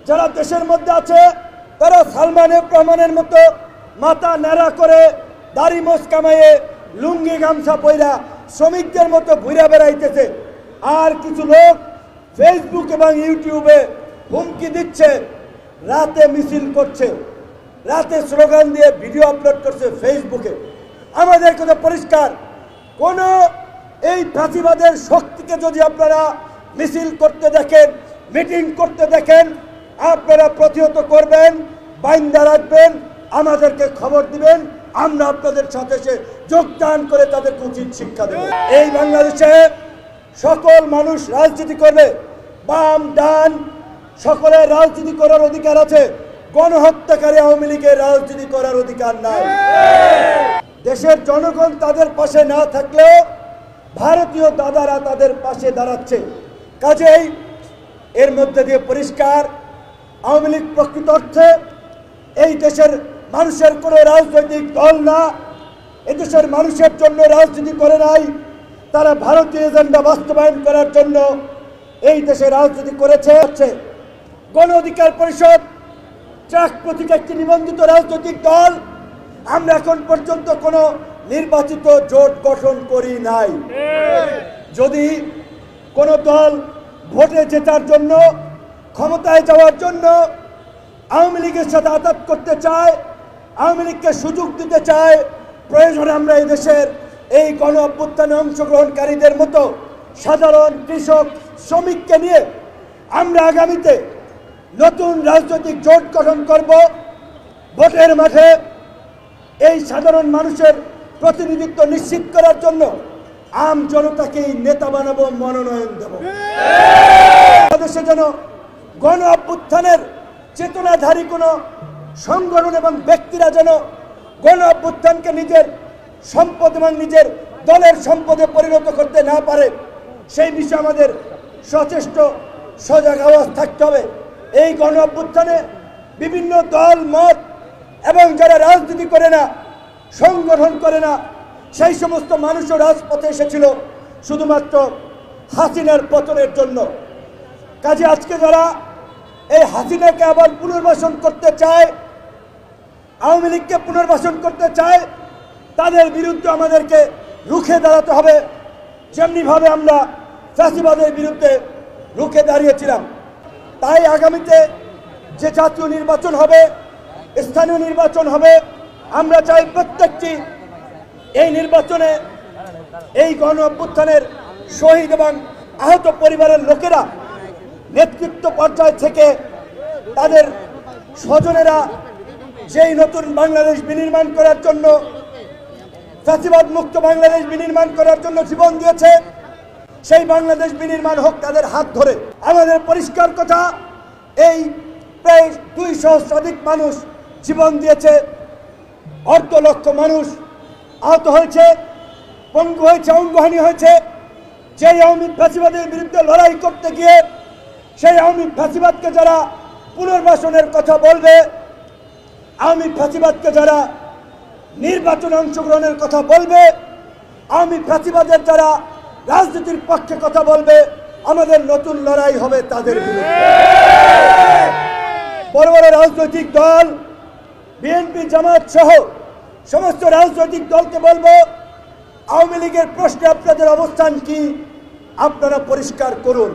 যারা দেশের মধ্যে আছে তারা সালমান এফ রহমানের মতো মাথা ন্যাড়া করে দাড়ি মোছ কামাইয়ে লুঙ্গি গামছা পইরা শ্রমিকদের মতো ঘুরে বেড়াইতেছে। আর কিছু লোক ফেসবুক এবং ইউটিউবে হুমকি দিচ্ছে, রাতে মিছিল করছে, রাতে স্লোগান দিয়ে ভিডিও আপলোড করছে ফেসবুকে। আমাদের কথা পরিষ্কার, কোন এই ফাঁসিবাদের শক্তিকে যদি আপনারা মিছিল করতে দেখেন, মিটিং করতে দেখেন, আপনারা প্রতিহত করবেন, বাইন্দা রাখবেন, আমাদেরকে খবর দিবেন, আমরা আপনাদের সাথে যোগদান করে তাদেরকে উচিত শিক্ষা দেব। এই বাংলাদেশে সকল মানুষ রাজনীতি করবে, বাম ডান সকলের রাজনীতি করার অধিকার আছে। গণহত্যাকারী আওয়ামী লীগের রাজনীতি করার অধিকার নাই। দেশের জনগণ তাদের পাশে না থাকলেও ভারতীয় দাদারা তাদের পাশে দাঁড়াচ্ছে। কাজেই এর মধ্যে দিয়ে পরিষ্কার, আওয়ামী লীগ প্রকৃত অর্থে এই দেশের মানুষের কোনো রাজনৈতিক দল না, এদেশের মানুষের জন্য রাজনীতি করে নাই, তারা ভারতীয় এজেন্ডা বাস্তবায়ন করার জন্য এই দেশে রাজনীতি করেছে। গণ অধিকার পরিষদ ট্রাক প্রতীক একটি নিবন্ধিত রাজনৈতিক দল। আমরা এখন পর্যন্ত কোনো নির্বাচিত জোট গঠন করি নাই। যদি কোনো দল ভোটে জেতার জন্য, ক্ষমতায় যাওয়ার জন্য আওয়ামী লীগের সাথে আঘাত করতে চায়, আওয়ামী লীগকে সুযোগ দিতে চায়, প্রয়োজনে আমরা এই দেশের এই গণ অভ্যুত্থানে অংশগ্রহণকারীদের মতো সাধারণ কৃষক শ্রমিককে নিয়ে আমরা আগামীতে নতুন রাজনৈতিক জোট গঠন করব। ভোটের মাঠে এই সাধারণ মানুষের প্রতিনিধিত্ব নিশ্চিত করার জন্য আম জনতাকেই নেতা বানাবো, মনোনয়ন দেব। বাংলাদেশে যেন গণ অভ্যুত্থানের চেতনাধারী কোনো সংগঠন এবং ব্যক্তিরা যেন গণ অভ্যুত্থানকে নিজের সম্পদ এবং নিজের দলের সম্পদে পরিণত করতে না পারে, সেই বিষয়ে আমাদের সচেষ্ট সজাগ আওয়াজ থাকতে হবে। এই গণ অভ্যুত্থানে বিভিন্ন দল মত এবং যারা রাজনীতি করে না, সংগঠন করে না, সেই সমস্ত মানুষও রাজপথে এসেছিল শুধুমাত্র হাসিনার পতনের জন্য। কাজে আজকে যারা এই হাসিনাকে আবার পুনর্বাসন করতে চায়, আওয়ামী লীগকে পুনর্বাসন করতে চায়, তাদের বিরুদ্ধে আমাদেরকে রুখে দাঁড়াতে হবে। যেমনিভাবে আমরা ফ্যাসিবাদের বিরুদ্ধে রুখে দাঁড়িয়েছিলাম। তাই আগামীতে যে জাতীয় নির্বাচন হবে, স্থানীয় নির্বাচন হবে, আমরা চাই প্রত্যেকটি এই নির্বাচনে এই গণ অভ্যুত্থানের শহীদ এবং আহত পরিবারের লোকেরা নেতৃত্ব পর্যায় থেকে তাদের স্বজনেরা যেই নতুন বাংলাদেশ বিনির্মাণ করার জন্য, ফ্যাসিবাদ মুক্ত বাংলাদেশ বিনির্মাণ করার জন্য জীবন দিয়েছে, সেই বাংলাদেশ বিনির্মাণ হোক তাদের হাত ধরে। আমাদের পরিষ্কার কথা, এই প্রায় 200 শতাধিক মানুষ জীবন দিয়েছে, অর্ধ লক্ষ মানুষ আহত হয়েছে, পঙ্গু হয়েছে, অঙ্গহানি হয়েছে। সেই আওয়ামী ফ্যাসিবাদের বিরুদ্ধে লড়াই করতে গিয়ে সেই আওয়ামী ফ্যাসিবাদকে যারা পুনর্বাসনের কথা বলবে, আওয়ামী ফ্যাসিবাদকে যারা নির্বাচনে অংশগ্রহণের কথা বলবে, আওয়ামী ফ্যাসিবাদের যারা রাজনীতির পক্ষে কথা বলবে, আমাদের নতুন লড়াই হবে তাদের বিরুদ্ধে। বড় বড় রাজনৈতিক দল, বিএনপি, জামাত সহ সমস্ত রাজনৈতিক দলকে বলবো, আওয়ামী লীগের প্রশ্নে আপনাদের অবস্থান কি আপনারা পরিষ্কার করুন।